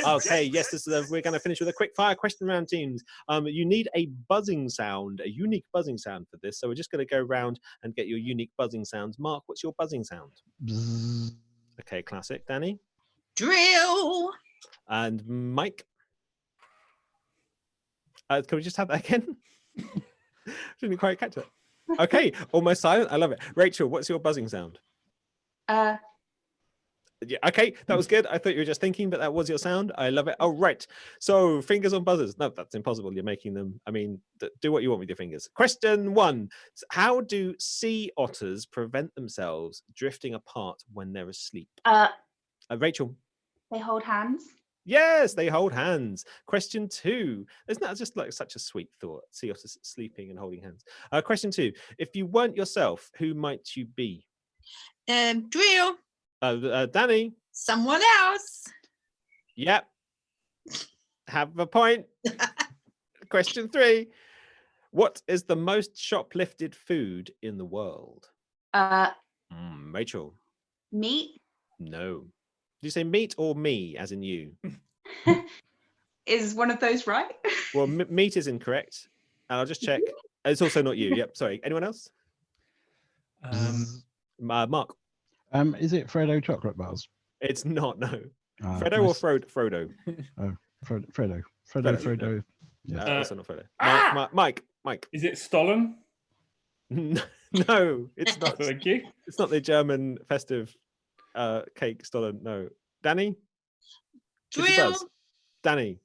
Okay, yes, we're going to finish with a quick fire question round, teams. You need a buzzing sound, a unique buzzing sound for this. So we're just going to go around and get your unique buzzing sounds. Mark, what's your buzzing sound? Bzzz. Okay, classic. Danny? Drill. And Mike? Can we just have that again? Didn't quite catch it. Okay, almost silent. I love it. Rachel, what's your buzzing sound? Yeah, okay, that was good. I thought you were just thinking, but that was your sound. I love it. Oh, right. So fingers on buzzers. No, that's impossible. You're making them. I mean, do what you want with your fingers. Question 1. How do sea otters prevent themselves drifting apart when they're asleep? Rachel? They hold hands. Yes, they hold hands. Question 2. Isn't that just like such a sweet thought? Sea otters sleeping and holding hands. Question 2. If you weren't yourself, who might you be? Drill. Danny? Someone else. Yep. Have a point. Question 3. What is the most shoplifted food in the world? Rachel. Meat No. Did you say meat or me, as in you? is one of those, right? Well, meat is incorrect. And I'll just check. It's also not you. Yep. Sorry. Anyone else? Mark. Is it Freddo chocolate bars? It's not. No. Ah, Freddo or Frodo? Freddo. Freddo. Freddo. Yes. Also not Freddo. Mike. Is it Stollen? No, it's not. Thank you. It's not the German festive cake Stollen. No. Danny? Did you Drill. buzz? Danny.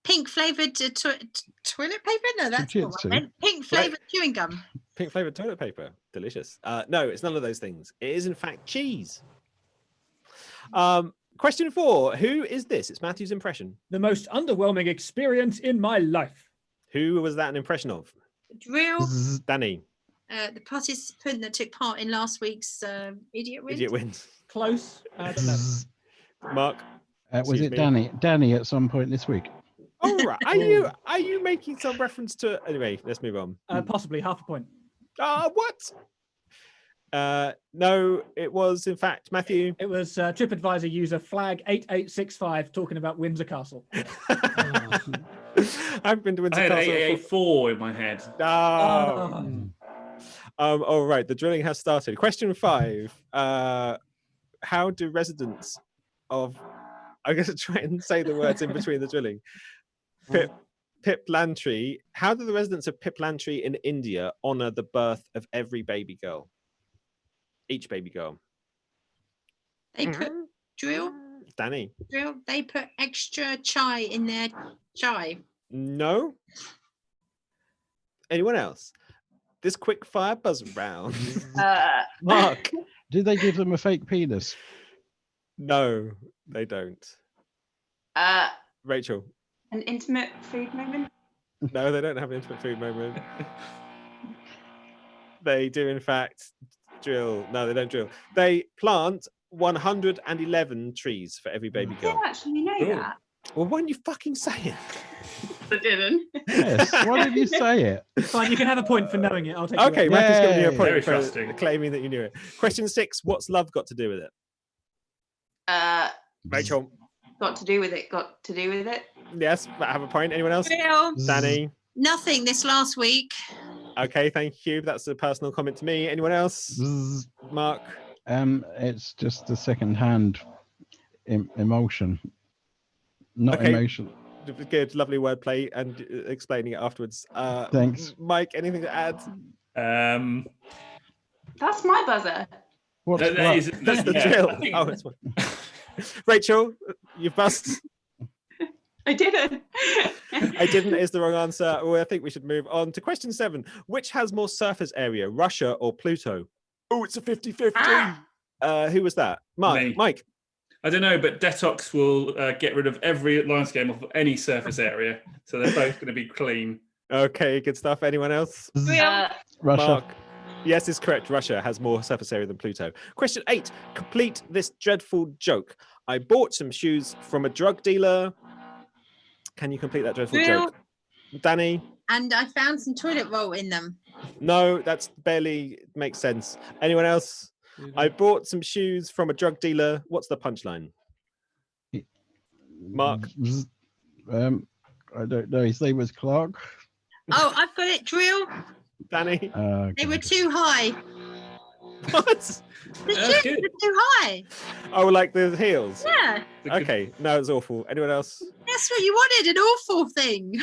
Pink flavored toilet paper? No, that's not what Jujitsu. I meant. Pink flavored chewing gum. Pink flavored toilet paper. Delicious. No, it's none of those things. It is, in fact, cheese. Question 4. Who is this? It's Matthew's impression. The most underwhelming experience in my life. Who was that an impression of? Drill. Danny. The participant that took part in last week's Idiot Wins. Idiot wins. Close. Mark. Was Excuse it me. Danny? Danny at some point this week. All right. Are you making some reference to? Anyway, let's move on. Possibly half a point. What? No, it was in fact Matthew. It was TripAdvisor user flag8865 talking about Windsor Castle. I've been to Windsor I had Castle. 884 in my head. All right. The drilling has started. Question 5. How do residents of? I'm going to try and say the words in between the drilling. Piplantry. How do the residents of Piplantry in India honor the birth of every baby girl? Each baby girl. They put drill. Danny. Drill. They put extra chai in their chai. No. Anyone else? This quick fire buzz round. Mark. Did they give them a fake penis? No, they don't. Rachel. An intimate food moment. No, they don't have an intimate food moment. They do, in fact, drill. No, they don't drill. They plant 111 trees for every baby I girl. didn't actually know that. Well, why don't you fucking say it? I didn't. Yes. Why did you say it? Fine, you can have a point for knowing it. I'll take Okay, it. Matthew's giving you a Yay. point Very for trusting. claiming that you knew it. Question 6. What's love got to do with it? Rachel. Got to do with it. Got to do with it. Yes, but I have a point. Anyone else? Drill. Danny. Nothing this last week. Okay, thank you. That's a personal comment to me. Anyone else? Zzz. Mark. It's just a second-hand emotion, not Okay. emotion. Good, lovely wordplay and explaining it afterwards. Thanks. Mike, anything to add? That's my buzzer. What's That what? is- That's the yeah, drill. I think- Oh, it's one. Rachel, you bust. I didn't. I didn't is the wrong answer. Well, I think we should move on to question 7. Which has more surface area, Russia or Pluto? Oh, it's a 50-50. Who was that? Mark. Me. Mike. I don't know, but Detox will get rid of every Lions game of any surface area, so they're both going to be clean. Okay, good stuff. Anyone else? Russia. Mark. Yes, is correct. Russia has more surface area than Pluto. Question 8. Complete this dreadful joke. I bought some shoes from a drug dealer. Can you complete that dreadful Drill. joke? Danny? And I found some toilet roll in them. No, that's barely makes sense. Anyone else? I bought some shoes from a drug dealer. What's the punchline? Mark? Zzz. I don't know. His name was Clark. Oh, I've got it. Drill. Danny? They were too high. What? The That's shoes good. were too high. Oh, like the heels? Yeah, Okay, no, it's awful. Anyone else? that's what you wanted. An awful thing.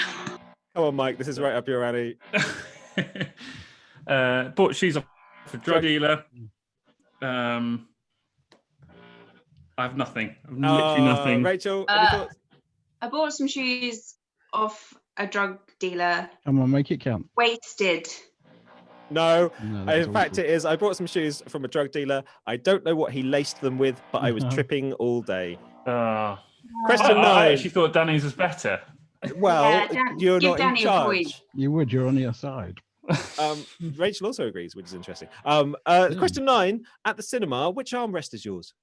Come on, Mike. This is right up your alley. Bought shoes off a drug dealer. I have nothing. I've literally nothing. Rachel, any thoughts? I bought some shoes off a drug dealer. Come on, make it count. Wasted. No. No, that was In fact, awful. it is. I bought some shoes from a drug dealer. I don't know what he laced them with, but I was tripping all day. Question I 9. actually thought Danny's was better. Well, Yeah, Dan- you're give not Danny in a charge. point. You would. You're on your side. Rachel also agrees, which is interesting. Question 9. At the cinema, which armrest is yours?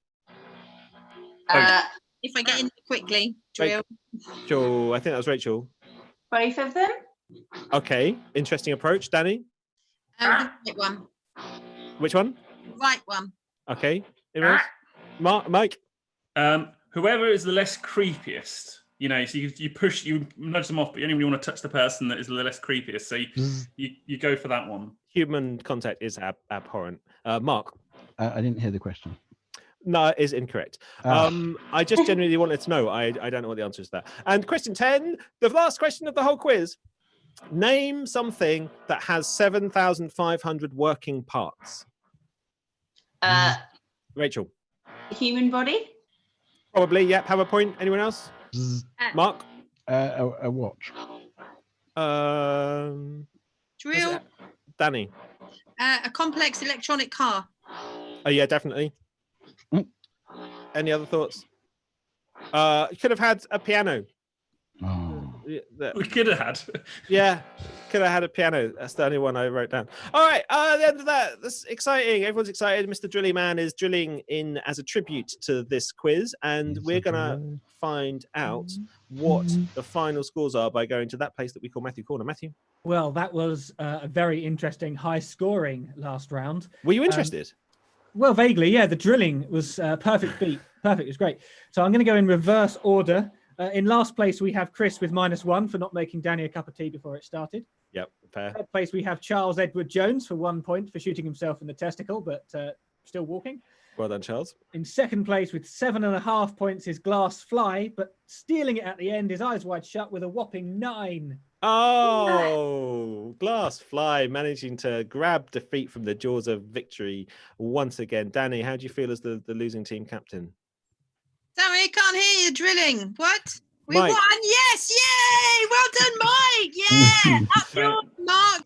If I get in quickly, drill. Rachel, I think that was Rachel. Both of them. Okay, interesting approach. Danny, The right one. which one? Right one. Okay. Anyone else? Mike? Whoever is the less creepiest, you know, so you nudge them off, but you only really want to touch the person that is the less creepiest. So you go for that one. Human contact is abhorrent. Mark? I didn't hear the question. No, it is incorrect. I just genuinely wanted to know. I don't know what the answer is to that. And question 10, the last question of the whole quiz. Name something that has 7,500 working parts. Rachel? Human body? Probably, yep. Have a point. Anyone else? Mark? A watch. Drill. Danny? A complex electronic car. Oh, yeah, definitely. Any other thoughts? You could have had a piano. Oh. We could have had. Yeah, could have had a piano. That's the only one I wrote down. All right, at the end of that, that's exciting. Everyone's excited. Mr. Drilling Man is drilling in as a tribute to this quiz, and we're going to find out what the final scores are by going to that place that we call Matthew Corner. Matthew? Well, that was a very interesting, high-scoring last round. Were you interested? Well, vaguely, yeah. The drilling was perfect beat. Perfect, it was great. So I'm going to go in reverse order. In last place, we have Chris with -1 for not making Danny a cup of tea before it started. Yep, fair. Third place, we have Charles Edward Jones for 1 point for shooting himself in the testicle, but still walking. Well done, Charles. In second place with 7.5 points is Glass Fly, but stealing it at the end, his eyes wide shut with a whopping 9. Oh, Glass Fly managing to grab defeat from the jaws of victory once again. Danny, how do you feel as the losing team captain? Sorry, I can't hear you drilling. What? We Mike. won. Yes. Yay. Well done, Mike. Yeah. Up yours, Mark.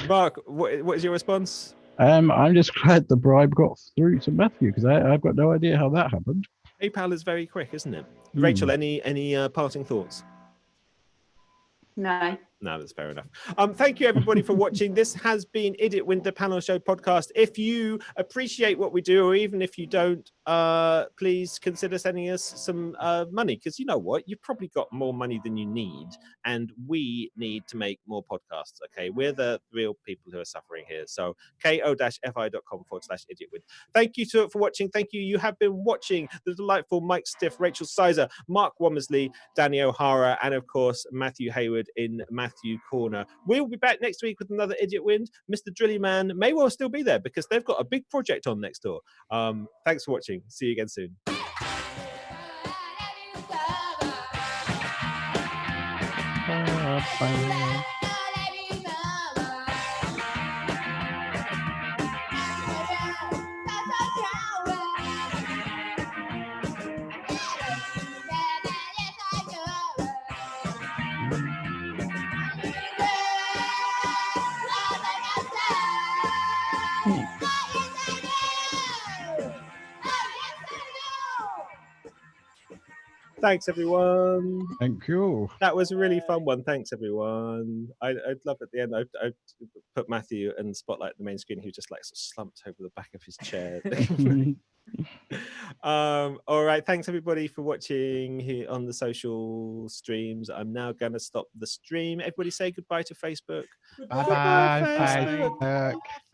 Mark, what is your response? I'm just glad the bribe got through to Matthew because I've got no idea how that happened. PayPal is very quick, isn't it? Rachel, any parting thoughts? No. No, that's fair enough. Thank you, everybody, for watching. This has been Idiot Win, the Panel Show podcast. If you appreciate what we do, or even if you don't, please consider sending us some money, because you know what? You've probably got more money than you need, and we need to make more podcasts, okay? We're the real people who are suffering here. So ko-fi.com/idiotwin. Thank you for watching. Thank you. You have been watching the delightful Mike Stiff, Rachel Sizer, Mark Womersley, Danny O'Hara, and of course, Matthew Hayward in Matthew Corner. We'll be back next week with another Idiot Wind. Mr. Drilly Man may well still be there because they've got a big project on next door. Thanks for watching. See you again soon. Bye. Thanks, everyone. Thank you. That was a really fun one. Thanks, everyone. I'd love at the end. I put Matthew and Spotlight the main screen. He was just like sort of slumped over the back of his chair. All right. Thanks, everybody, for watching here on the social streams. I'm now going to stop the stream. Everybody say goodbye to Facebook. Bye.